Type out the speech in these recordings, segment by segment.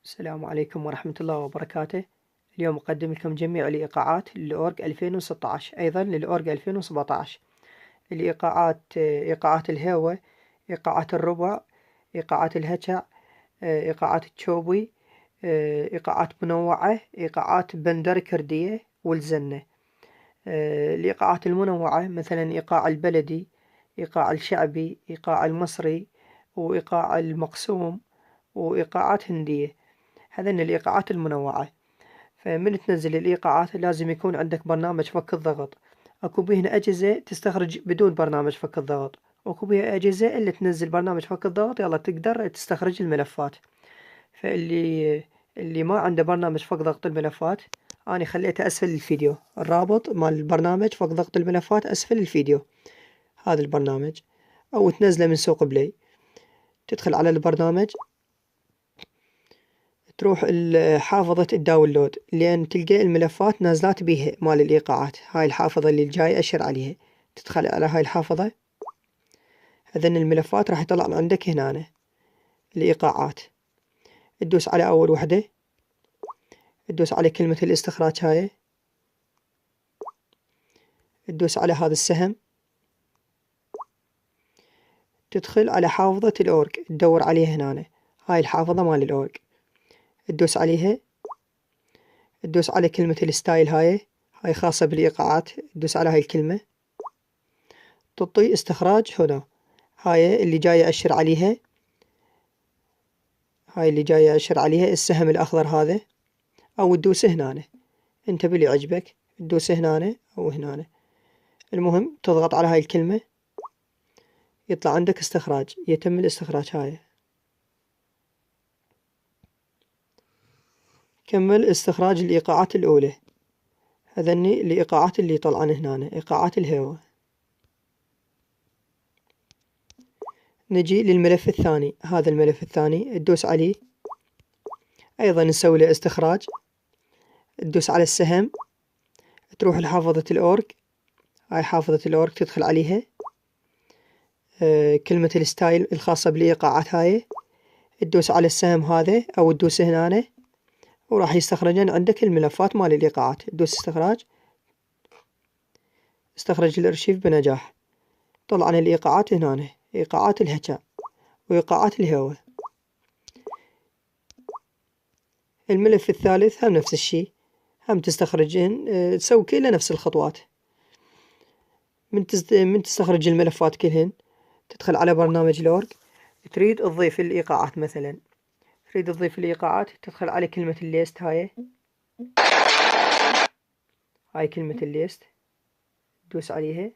السلام عليكم ورحمة الله وبركاته. اليوم أقدم لكم جميع الإيقاعات للأورج 2016 أيضا للأورج 2017. الإيقاعات إيقاعات الهوة، إيقاعات الربع، إيقاعات الهجع، إيقاعات التشوبي، إيقاعات منوعة، إيقاعات بندر كردية والزنة. الإيقاعات المنوعة مثلا إيقاع البلدي، إيقاع الشعبي، إيقاع المصري، وإيقاع المقسوم، وإيقاعات هندية. هذين الإيقاعات المنوعة. فمن تنزل الإيقاعات لازم يكون عندك برنامج فك الضغط. أكو بيه أجهزة تستخرج بدون برنامج فك الضغط، وأكو بيه أجهزة اللي تنزل برنامج فك الضغط يلا تقدر تستخرج الملفات. فاللي ما عنده برنامج فك ضغط الملفات، أنا خليته أسفل الفيديو، الرابط مال البرنامج فك ضغط الملفات أسفل الفيديو. هذا البرنامج أو تنزله من سوق بلاي. تدخل على البرنامج، تروح حافظة الداونلود لين تلقى الملفات نازلات بيها مال الإيقاعات. هاي الحافظة اللي جاي أشر عليها، تدخل على هاي الحافظة. هذن الملفات راح يطلع عندك هنا الإيقاعات. تدوس على أول وحدة، تدوس على كلمة الاستخراج هاي، تدوس على هذا السهم، تدخل على حافظة الأورج تدور عليها هنا. هاي الحافظة مال الأورج تدوس عليها، تدوس على كلمة الستايل هاي خاصة بالإيقاعات، تدوس على هاي الكلمة، تعطي استخراج هنا. هاي اللي جاي أشر عليها، هاي اللي جاي أشر عليها السهم الأخضر هذا. أو تدوس هنا، انت باللي عجبك تدوس هنا أو هنا. المهم تضغط على هاي الكلمة، يطلع عندك استخراج، يتم الاستخراج. هاي كمل استخراج الإيقاعات الأولى. هذني الإيقاعات اللي طلعن هنا، إيقاعات الهواء. نجي للملف الثاني، هذا الملف الثاني تدوس عليه، أيضا نسوي له استخراج. تدوس على السهم، تروح لحافظة الأورج. هاي حافظة الأورج تدخل عليها، كلمة الستايل الخاصة بالإيقاعات هاي، تدوس على السهم هذا أو تدوس هنا، وراح يستخرجن عندك الملفات مال الإيقاعات. تدوس استخراج، استخرج الأرشيف بنجاح. طلع عن الإيقاعات هنا، إيقاعات الهجاء وإيقاعات الهواء. الملف الثالث هم نفس الشي، هم تستخرجين تسوي كله نفس الخطوات. من تستخرج الملفات كلهن، تدخل على برنامج الأورج. تريد تضيف الإيقاعات مثلا، تريد تضيف الإيقاعات، تدخل على كلمة الليست هاي كلمة الليست، تدوس عليها.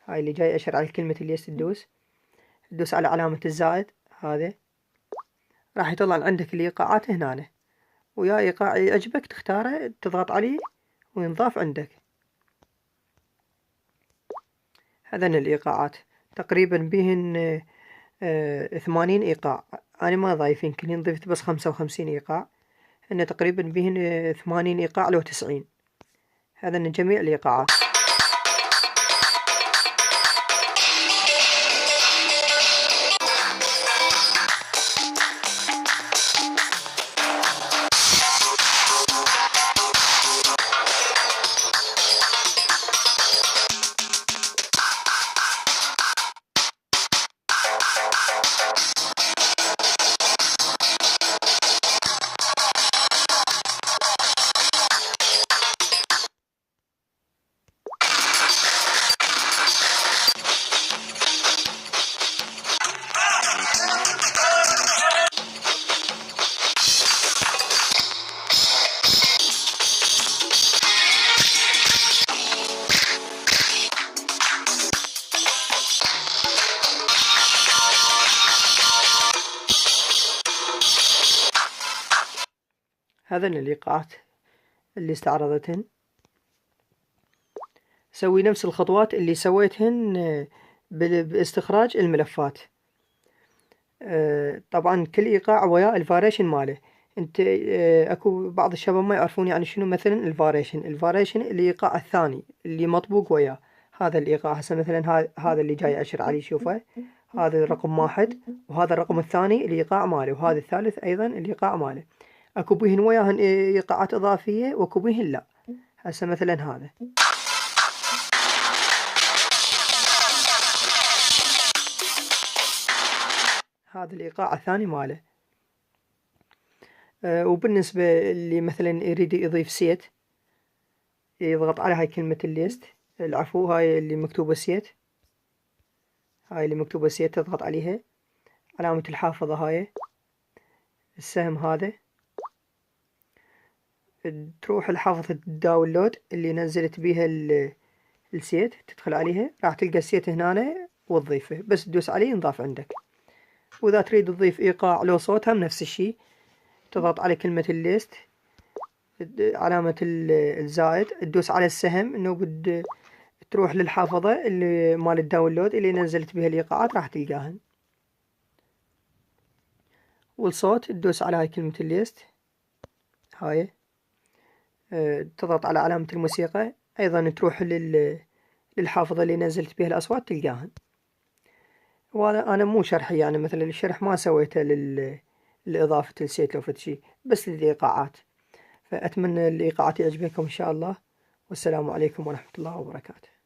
هاي اللي جاي أشر على كلمة الليست، تدوس على علامة الزائد هذا، راح يطلع عندك الإيقاعات هنا. ويا إيقاع يعجبك تختاره تضغط عليه وينضاف عندك. هذن الإيقاعات تقريبا بهن 80 إيقاع. أنا ما ضايف، يمكن ضفت بس 55 إيقاع. إنه تقريبا بهن 80 إيقاع لو 90. هذن جميع الإيقاعات. هذن الإيقاعات اللي استعرضتهن، سوي نفس الخطوات اللي سويتهن باستخراج الملفات. طبعا كل إيقاع وياه الفاريشن ماله. انت اكو بعض الشباب ما يعرفون يعني شنو مثلا الفاريشن الإيقاع الثاني اللي مطبوق وياه. هذا الإيقاع هسه مثلا هذا اللي جاي أشر عليه، شوفه هذا رقم 1، وهذا الرقم الثاني الإيقاع ماله، وهذا الثالث أيضا الإيقاع ماله. أكو بيهن وياهن إيقاعات إضافية وأكو بيهن لا. هسه مثلا هذا الإيقاع الثاني ماله. وبالنسبة اللي مثلا يريد يضيف سيت، يضغط على هاي كلمة الليست، العفو هاي اللي مكتوبة سيت، هاي اللي مكتوبة سيت تضغط عليها، علامة الحافظة هاي، السهم هذا، تروح لحافظة الداونلود اللي نزلت بيها السيت، تدخل عليها راح تلقى السيت هنا وتضيفه، بس تدوس عليه ينضاف عندك. وإذا تريد تضيف إيقاع لو صوت هم نفس الشي، تضغط على كلمة الليست، علامة الزائد، تدوس على السهم انه تروح للحافظة اللي مال الداونلود اللي نزلت بها الإيقاعات راح تلقاهن. والصوت تدوس على هاي كلمة الليست هاي، تضغط على علامة الموسيقى، أيضا تروح للحافظة اللي نزلت بها الأصوات تلقاهن. وأنا مو شرحي يعني، مثلا الشرح ما سويته لإضافة السيت لو شي، بس للإيقاعات. فأتمنى الإيقاعات يعجبكم إن شاء الله، والسلام عليكم ورحمة الله وبركاته.